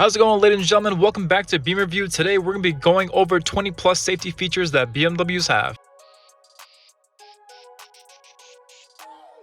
How's it going, ladies and gentlemen? Welcome back to Beam Review. Today we're going to be going over 20 plus safety features that BMWs have.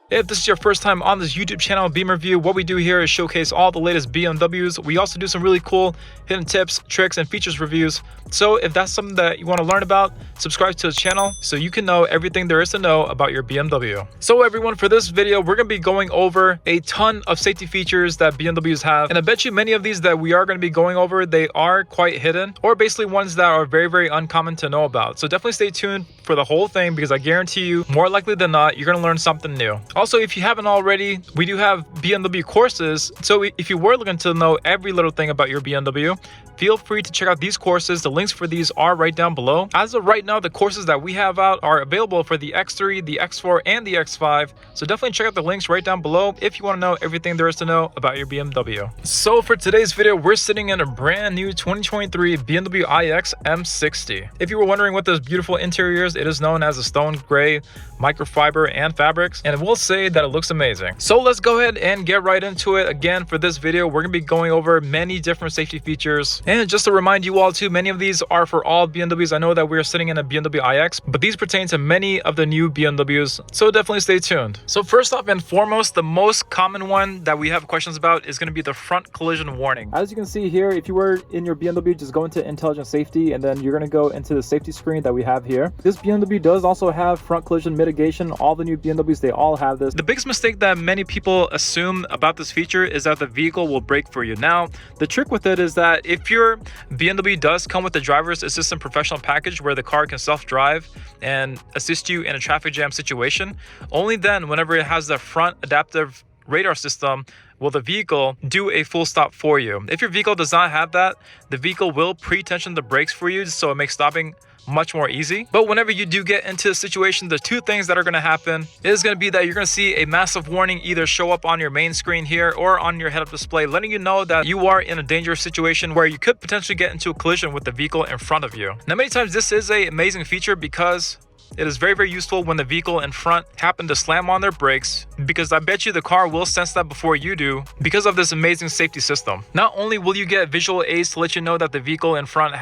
If this is your first time on this YouTube channel, Beam Review, what we do here is showcase all the latest BMWs. We also do some really cool hidden tips, tricks, and features reviews. So if that's something that you want to learn about, subscribe to the channel so you can know everything there is to know about your BMW. So everyone, for this video, we're going to be going over a ton of safety features that BMWs have. And I bet you many of these that we are going to be going over, they are quite hidden, or basically ones that are very, very uncommon to know about. So definitely stay tuned for the whole thing, because I guarantee you, more likely than not, you're going to learn something new. Also, if you haven't already, we do have BMW courses. So if you were looking to know every little thing about your BMW, feel free to check out these courses. The links for these are right down below. As of right now, the courses that we have out are available for the X3, the X4, and the X5. So definitely check out the links right down below if you want to know everything there is to know about your BMW. So for today's video, we're sitting in a brand new 2023 BMW iX M60. If you were wondering what this beautiful interior is, it is known as a stone gray microfiber and fabrics, and I will say that it looks amazing. So let's go ahead and get right into it. Again, for this video, we're going to be going over many different safety features. And just to remind you all too, many of these are for all BMWs. I know that we're sitting in a BMW iX, but these pertain to many of the new BMWs, so definitely stay tuned. So first off and foremost, the most common one that we have questions about is going to be the front collision warning. As you can see here, if you were in your BMW, just go into intelligent safety, and then you're going to go into the safety screen that we have here. This BMW does also have front collision mitigation. All the new BMWs, they all have this. The biggest mistake that many people assume about this feature is that the vehicle will brake for you. Now, the trick with it is that if your BMW does come with the driver's assistant professional package where the car can self-drive and assist you in a traffic jam situation, only then, whenever it has the front adaptive radar system, will the vehicle do a full stop for you. If your vehicle does not have that, the vehicle will pre-tension the brakes for you, so it makes stopping much more easy. But whenever you do get into a situation, the two things that are going to happen is going to be that you're going to see a massive warning either show up on your main screen here or on your head-up display, letting you know that you are in a dangerous situation where you could potentially get into a collision with the vehicle in front of you. Now, many times this is an amazing feature because it is very, very useful when the vehicle in front happen to slam on their brakes, because I bet you the car will sense that before you do because of this amazing safety system. Not only will you get visual aids to let you know that the vehicle in front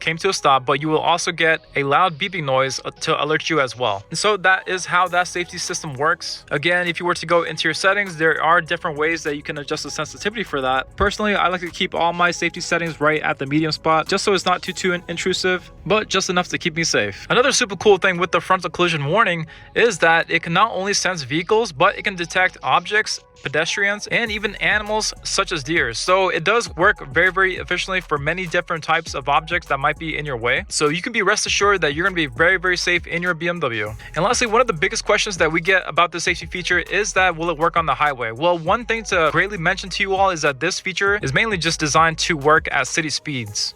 came to a stop, but you will also get a loud beeping noise to alert you as well. And so that is how that safety system works. Again, if you were to go into your settings, there are different ways that you can adjust the sensitivity for that. Personally, I like to keep all my safety settings right at the medium spot, just so it's not too intrusive, but just enough to keep me safe. Another super cool thing with the frontal collision warning is that it can not only sense vehicles, but it can detect objects, pedestrians, and even animals such as deer. So it does work very, very efficiently for many different types of objects that might be in your way. So you can be rest assured that you're going to be very, very safe in your BMW. And lastly, one of the biggest questions that we get about this safety feature is that will it work on the highway? Well, one thing to greatly mention to you all is that this feature is mainly just designed to work at city speeds,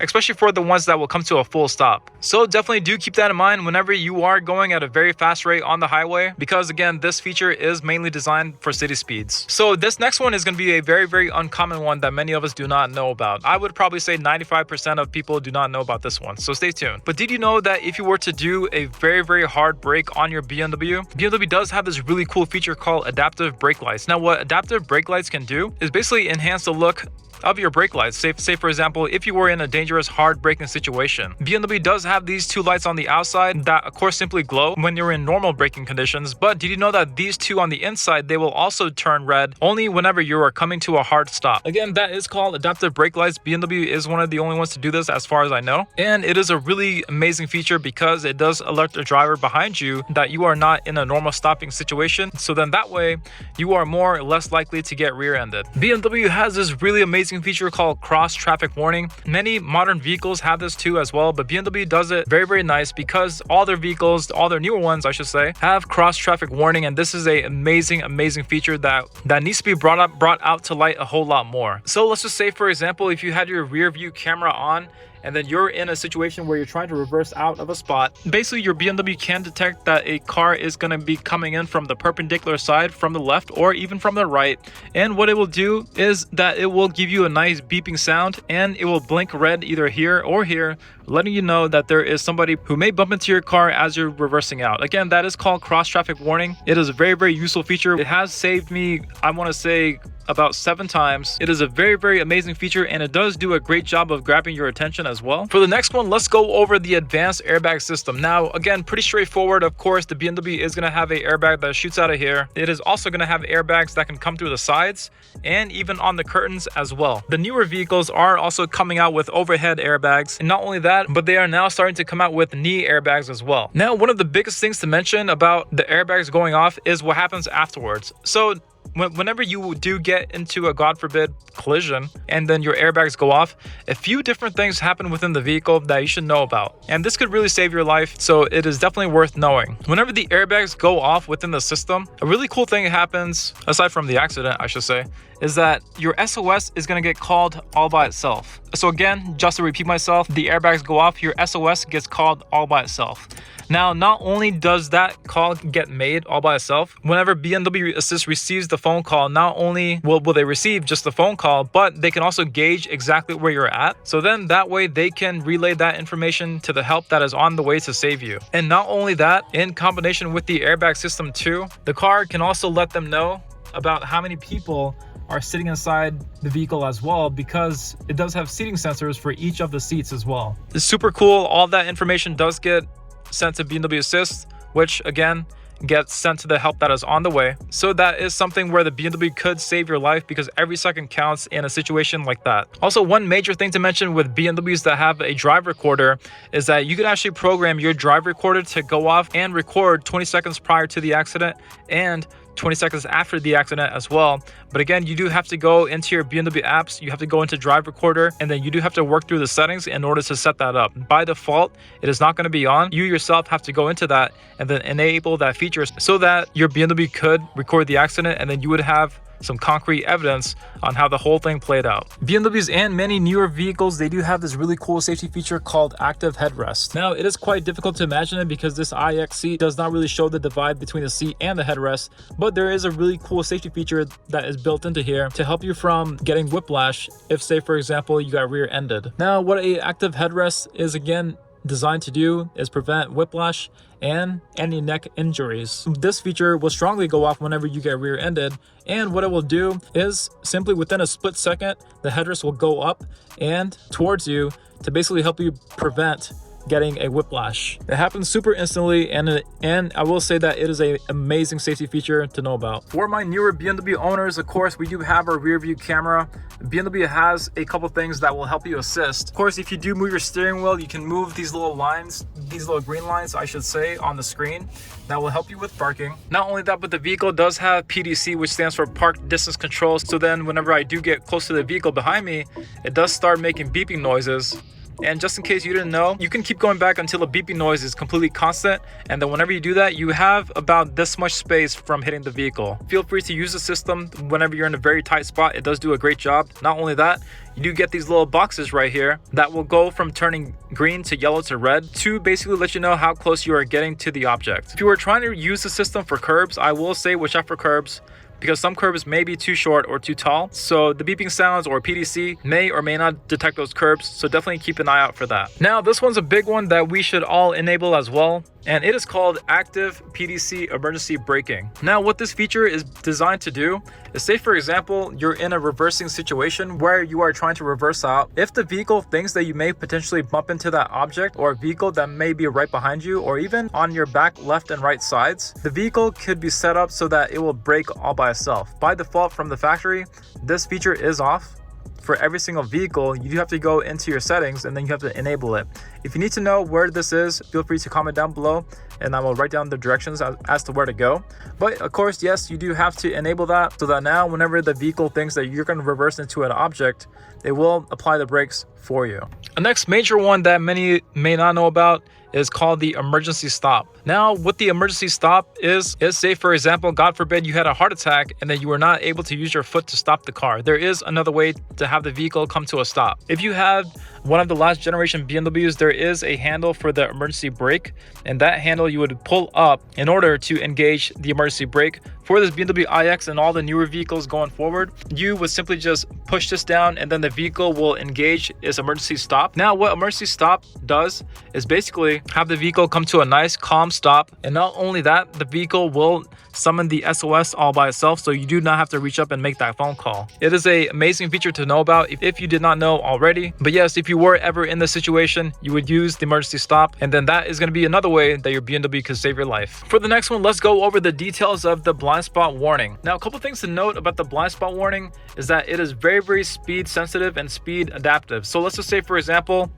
especially for the ones that will come to a full stop. So definitely do keep that in mind whenever you are going at a very fast rate on the highway, because again, this feature is mainly designed for city speeds. So this next one is going to be a very, very uncommon one that many of us do not know about. I would probably say 95% of people do not know about this one, so stay tuned. But did you know that if you were to do a very, very hard brake on your BMW does have this really cool feature called adaptive brake lights. Now, what adaptive brake lights can do is basically enhance the look of your brake lights. Say for example, if you were in a dangerous hard braking situation, BMW does have these two lights on the outside that of course simply glow when you're in normal braking conditions. But did you know that these two on the inside, they will also turn red only whenever you are coming to a hard stop? Again, that is called adaptive brake lights. BMW is one of the only ones to do this as far as I know, and it is a really amazing feature because it does alert the driver behind you that you are not in a normal stopping situation, so then that way you are more or less likely to get rear-ended. BMW has this really amazing feature called cross traffic warning. Many modern vehicles have this too as well, but BMW does it very, very nice because all their vehicles, all their newer ones I should say, have cross traffic warning, and this is a amazing feature that needs to be brought out to light a whole lot more. So let's just say for example, if you had your rear view camera on and then you're in a situation where you're trying to reverse out of a spot, basically your BMW can detect that a car is going to be coming in from the perpendicular side, from the left, or even from the right. And what it will do is that it will give you a nice beeping sound, and it will blink red either here or here, letting you know that there is somebody who may bump into your car as you're reversing out. Again, that is called cross traffic warning. It is a very, very useful feature. It has saved me, I want to say, about 7 times. It is a very, very amazing feature, and it does do a great job of grabbing your attention as well. For the next one, let's go over the advanced airbag system. Now, again, pretty straightforward. Of course, the BMW is going to have an airbag that shoots out of here. It is also going to have airbags that can come through the sides and even on the curtains as well. The newer vehicles are also coming out with overhead airbags, and not only that, but they are now starting to come out with knee airbags as well. Now, one of the biggest things to mention about the airbags going off is what happens afterwards. So whenever you do get into a, God forbid, collision and then your airbags go off, a few different things happen within the vehicle that you should know about, and this could really save your life, so it is definitely worth knowing. Whenever the airbags go off within the system, a really cool thing happens, aside from the accident I should say, is that your SOS is going to get called all by itself. So again, just to repeat myself, the airbags go off, your SOS gets called all by itself. Now, not only does that call get made all by itself, whenever BMW Assist receives the phone call, not only will they receive just the phone call, but they can also gauge exactly where you're at. So then that way they can relay that information to the help that is on the way to save you. And not only that, in combination with the airbag system too, the car can also let them know about how many people are sitting inside the vehicle as well, because it does have seating sensors for each of the seats as well. It's super cool. All that information does get sent to BMW Assist, which again gets sent to the help that is on the way. So that is something where the BMW could save your life, because every second counts in a situation like that. Also, one major thing to mention with BMWs that have a drive recorder is that you could actually program your drive recorder to go off and record 20 seconds prior to the accident and 20 seconds after the accident as well. But again, you do have to go into your BMW apps, you have to go into drive recorder, and then you do have to work through the settings in order to set that up. By default, it is not going to be on. You yourself have to go into that and then enable that feature so that your BMW could record the accident, and then you would have some concrete evidence on how the whole thing played out. BMWs and many newer vehicles, they do have this really cool safety feature called active headrest. Now, it is quite difficult to imagine it because this IX seat does not really show the divide between the seat and the headrest, but there is a really cool safety feature that is built into here to help you from getting whiplash if, say, for example, you got rear-ended. Now, what a active headrest is again designed to do is prevent whiplash and any neck injuries. This feature will strongly go off whenever you get rear-ended, and what it will do is simply within a split second, the headrest will go up and towards you to basically help you prevent getting a whiplash. It happens super instantly, and I will say that it is an amazing safety feature to know about. For my newer BMW owners, of course, we do have our rear view camera. BMW has a couple things that will help you assist. Of course, if you do move your steering wheel, you can move these little lines, these little green lines, I should say, on the screen. That will help you with parking. Not only that, but the vehicle does have PDC, which stands for Park Distance Control. So then whenever I do get close to the vehicle behind me, it does start making beeping noises. And just in case you didn't know, you can keep going back until the beeping noise is completely constant, and then whenever you do that, you have about this much space from hitting the vehicle. Feel free to use the system whenever you're in a very tight spot. It does do a great job. Not only that, you do get these little boxes right here that will go from turning green to yellow to red to basically let you know how close you are getting to the object. If you are trying to use the system for curbs, I will say watch out for curbs, because some curbs may be too short or too tall. So the beeping sounds or PDC may or may not detect those curbs. So definitely keep an eye out for that. Now, this one's a big one that we should all enable as well, and it is called active PDC emergency braking. Now, what this feature is designed to do is, say for example, you're in a reversing situation where you are trying to reverse out. If the vehicle thinks that you may potentially bump into that object or a vehicle that may be right behind you or even on your back left and right sides, the vehicle could be set up so that it will brake all by itself. By default from the factory, this feature is off. For every single vehicle, you do have to go into your settings and then you have to enable it. If you need to know where this is, feel free to comment down below and I will write down the directions as to where to go. But of course, yes, you do have to enable that so that now whenever the vehicle thinks that you're going to reverse into an object, it will apply the brakes for you. The next major one that many may not know about is called the emergency stop. Now, what the emergency stop is say for example, God forbid you had a heart attack and then you were not able to use your foot to stop the car. There is another way to have the vehicle come to a stop. If you have one of the last generation BMWs, there is a handle for the emergency brake, and that handle you would pull up in order to engage the emergency brake. For this BMW iX and all the newer vehicles going forward, you would simply just push this down and then the vehicle will engage its emergency stop. Now what emergency stop does is basically have the vehicle come to a nice calm stop, and not only that, the vehicle will summon the SOS all by itself, so you do not have to reach up and make that phone call. It is an amazing feature to know about if you did not know already. But yes, if you were ever in this situation, you would use the emergency stop, and then that is going to be another way that your BMW could save your life. For the next one, let's go over the details of the blind spot warning. Now, a couple things to note about the blind spot warning is that it is very speed sensitive and speed adaptive. So let's just say, for example,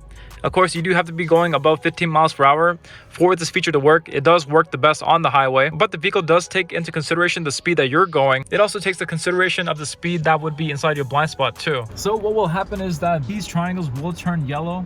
of course, you do have to be going above 15 miles per hour for this feature to work. It does work the best on the highway, but the vehicle does take into consideration the speed that you're going. It also takes the consideration of the speed that would be inside your blind spot too. So what will happen is that these triangles will turn yellow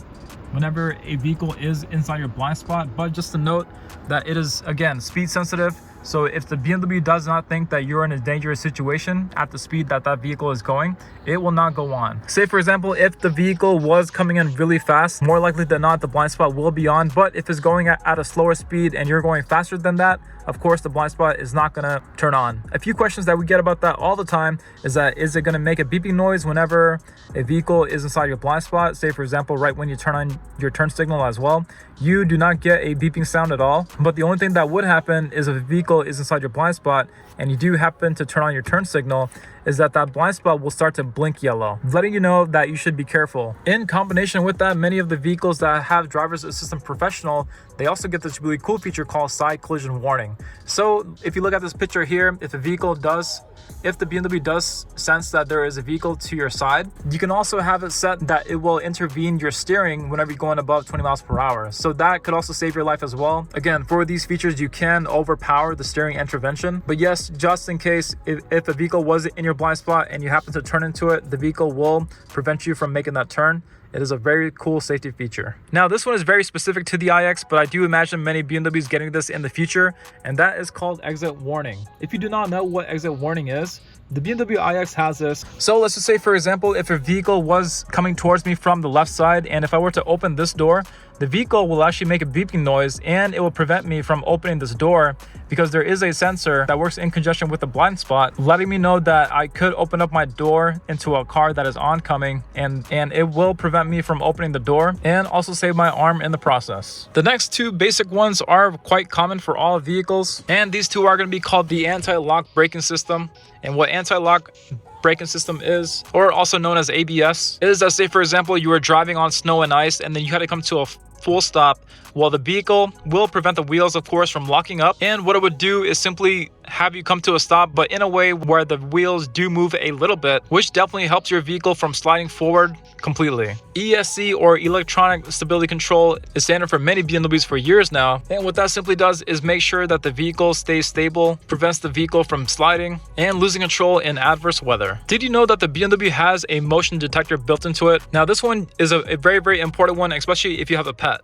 whenever a vehicle is inside your blind spot. But just to note that it is, again, speed sensitive. So if the BMW does not think that you're in a dangerous situation at the speed that that vehicle is going, it will not go on. Say, for example, if the vehicle was coming in really fast, more likely than not, the blind spot will be on. But if it's going at a slower speed and you're going faster than that, of course, the blind spot is not going to turn on. A few questions that we get about that all the time is that, is it going to make a beeping noise whenever a vehicle is inside your blind spot? Say, for example, right when you turn on your turn signal as well, you do not get a beeping sound at all. But the only thing that would happen is if a vehicle is inside your blind spot and you do happen to turn on your turn signal, is that that blind spot will start to blink yellow, letting you know that you should be careful. In combination with that, many of the vehicles that have driver's assistant professional, they also get this really cool feature called side collision warning. So if you look at this picture here, if the BMW does sense that there is a vehicle to your side, you can also have it set that it will intervene your steering whenever you're going above 20 miles per hour. So that could also save your life as well. Again, for these features, you can overpower the steering intervention. But yes, just in case, if a vehicle was in your blind spot and you happen to turn into it, the vehicle will prevent you from making that turn. It is a very cool safety feature. Now, this one is very specific to the iX, but I do imagine many BMWs getting this in the future, and that is called exit warning. If you do not know what exit warning is, the BMW iX has this. So let's just say, for example, if a vehicle was coming towards me from the left side, and if I were to open this door, the vehicle will actually make a beeping noise, and it will prevent me from opening this door because there is a sensor that works in conjunction with the blind spot, letting me know that I could open up my door into a car that is oncoming, and it will prevent me from opening the door and also save my arm in the process. The next two basic ones are quite common for all vehicles, and these two are going to be called the anti-lock braking system. And what anti-lock braking system is, or also known as ABS, is that, say, for example, you were driving on snow and ice and then you had to come to a full stop. Well, the vehicle will prevent the wheels, of course, from locking up, and what it would do is simply have you come to a stop, but in a way where the wheels do move a little bit, which definitely helps your vehicle from sliding forward completely. ESC, or electronic stability control, is standard for many BMWs for years now, and what that simply does is make sure that the vehicle stays stable, prevents the vehicle from sliding and losing control in adverse weather. Did you know that the BMW has a motion detector built into it? Now, this one is a very important one, especially if you have a pet.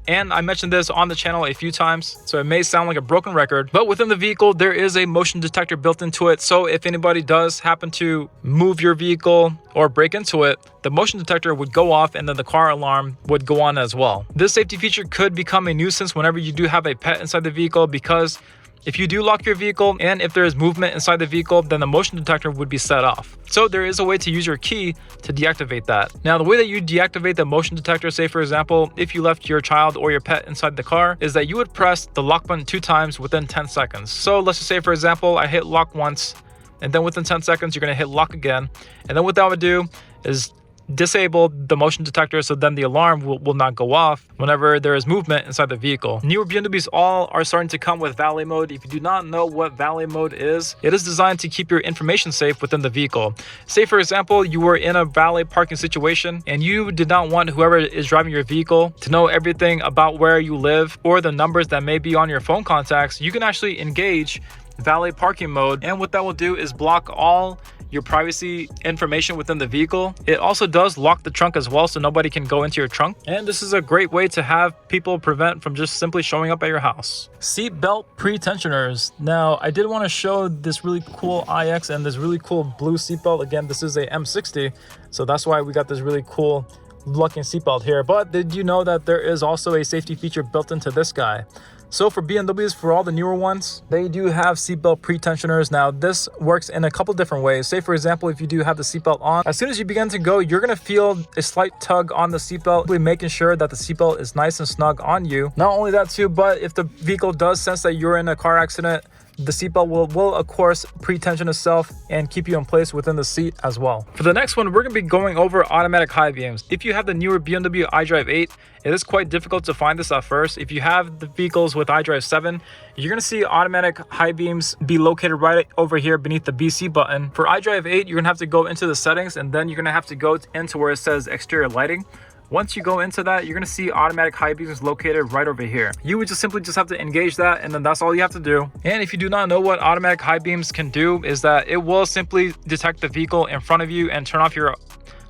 And I mentioned this on the channel a few times, so it may sound like a broken record, but within the vehicle, there is a motion detector built into it. So if anybody does happen to move your vehicle or break into it, the motion detector would go off and then the car alarm would go on as well. This safety feature could become a nuisance whenever you do have a pet inside the vehicle, because if you do lock your vehicle and if there is movement inside the vehicle, then the motion detector would be set off. So there is a way to use your key to deactivate that. Now, the way that you deactivate the motion detector, say for example, if you left your child or your pet inside the car, is that you would press the lock button 2 times within 10 seconds. So let's just say, for example, I hit lock once, and then within 10 seconds, you're gonna hit lock again. And then what that would do is disable the motion detector, so then the alarm will not go off whenever there is movement inside the vehicle. Newer BMWs all are starting to come with valet mode. If you do not know what valet mode is, it is designed to keep your information safe within the vehicle. Say for example, you were in a valet parking situation and you did not want whoever is driving your vehicle to know everything about where you live or the numbers that may be on your phone contacts. You can actually engage valet parking mode, and what that will do is block all your privacy information within the vehicle. It also does lock the trunk as well, so nobody can go into your trunk, and this is a great way to have people prevent from just simply showing up at your house. Seat belt pre-tensioners. Now, I did want to show this really cool iX and this really cool blue seatbelt. Again, this is a M60, so that's why we got this really cool locking seatbelt here. But did you know that there is also a safety feature built into this guy? So for BMWs, for all the newer ones, they do have seatbelt pre-tensioners. Now this works in a couple different ways. Say for example, if you do have the seatbelt on, as soon as you begin to go, you're gonna feel a slight tug on the seatbelt, making sure that the seatbelt is nice and snug on you. Not only that too, but if the vehicle does sense that you're in a car accident, the seatbelt will of course pre-tension itself and keep you in place within the seat as well. For the next one, we're going to be going over automatic high beams. If you have the newer BMW iDrive 8, it is quite difficult to find this at first. If you have the vehicles with iDrive 7, you're going to see automatic high beams be located right over here beneath the BC button. For iDrive 8, you're going to have to go into the settings, and then you're going to have to go into where it says exterior lighting. Once you go into that, you're going to see automatic high beams located right over here. You would simply have to engage that, and then that's all you have to do. And if you do not know what automatic high beams can do, is that it will simply detect the vehicle in front of you and turn off your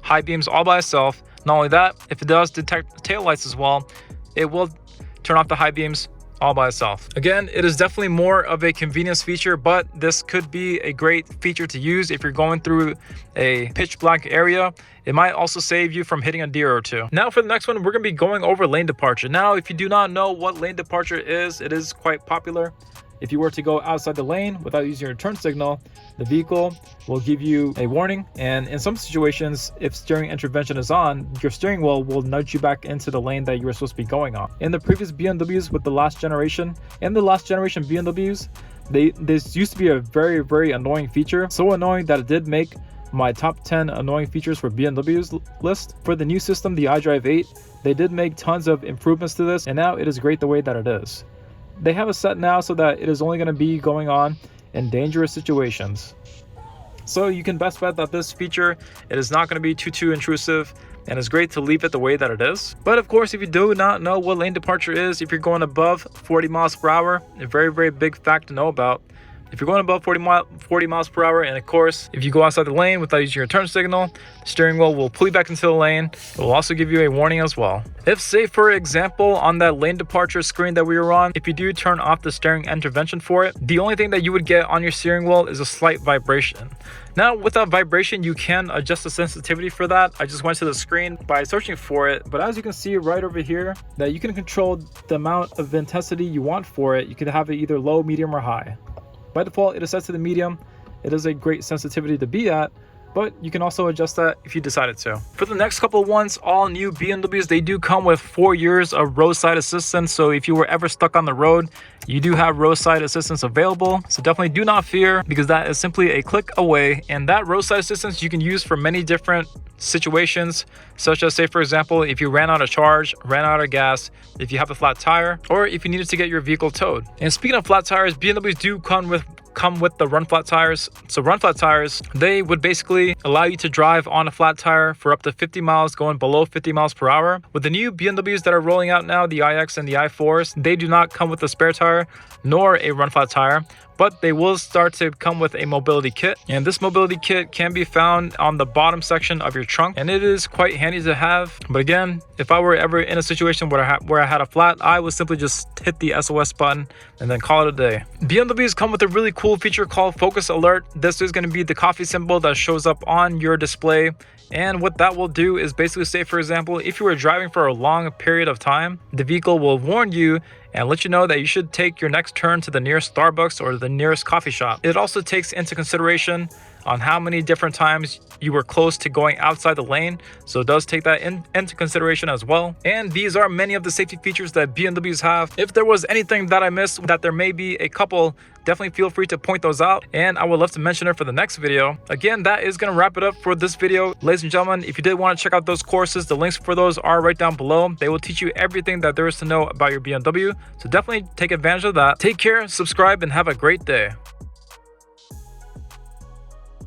high beams all by itself. Not only that, if it does detect tail lights as well, it will turn off the high beams all by itself. Again, it is definitely more of a convenience feature, but this could be a great feature to use if you're going through a pitch black area. It might also save you from hitting a deer or two. Now for the next one, we're going to be going over lane departure. Now, if you do not know what lane departure is, it is quite popular. If you were to go outside the lane without using your turn signal, the vehicle will give you a warning. And in some situations, if steering intervention is on, your steering wheel will nudge you back into the lane that you were supposed to be going on. In the previous BMWs with the last generation and the last generation BMWs, this used to be a very, very annoying feature. So annoying that it did make my top 10 annoying features for BMW's list. For the new system, the iDrive 8, they did make tons of improvements to this, and now it is great the way that it is. They have it set now so that it is only going to be going on in dangerous situations. So you can best bet that this feature, it is not going to be too intrusive, and it's great to leave it the way that it is. But of course, if you do not know what lane departure is, if you're going above 40 miles per hour, a very, very big fact to know about. If you're going above 40 miles per hour, and of course, if you go outside the lane without using your turn signal, the steering wheel will pull you back into the lane. It will also give you a warning as well. If, say, for example, on that lane departure screen that we were on, if you do turn off the steering intervention for it, the only thing that you would get on your steering wheel is a slight vibration. Now, with that vibration, you can adjust the sensitivity for that. I just went to the screen by searching for it, but as you can see right over here, that you can control the amount of intensity you want for it. You could have it either low, medium, or high. By default, it is set to the medium. It is a great sensitivity to be at, but you can also adjust that if you decided to. For the next couple of ones, all new BMWs, they do come with 4 years of roadside assistance. So if you were ever stuck on the road, you do have roadside assistance available. So definitely do not fear, because that is simply a click away. And that roadside assistance you can use for many different situations, such as, say for example, if you ran out of charge, ran out of gas, if you have a flat tire, or if you needed to get your vehicle towed. And speaking of flat tires, BMWs do come with the run flat tires. So run flat tires, they would basically allow you to drive on a flat tire for up to 50 miles, going below 50 miles per hour. With the new BMWs that are rolling out now, the iX and the i4s, they do not come with a spare tire nor a run flat tire, but they will start to come with a mobility kit. And this mobility kit can be found on the bottom section of your trunk, and it is quite handy to have. But again, if I were ever in a situation where I had a flat, I would simply just hit the SOS button and then call it a day. BMWs come with a really cool feature called Focus Alert. This is going to be the coffee symbol that shows up on your display. And what that will do is basically, say for example, if you were driving for a long period of time, the vehicle will warn you and let you know that you should take your next turn to the nearest Starbucks or the nearest coffee shop. It also takes into consideration on how many different times you were close to going outside the lane, so it does take that into consideration as well. And these are many of the safety features that BMWs have. If there was anything that I missed, that there may be a couple, definitely feel free to point those out, and I would love to mention it for the next video. Again, that is going to wrap it up for this video. Ladies and gentlemen, if you did want to check out those courses, the links for those are right down below. They will teach you everything that there is to know about your BMW, so definitely take advantage of that. Take care, subscribe, and have a great day.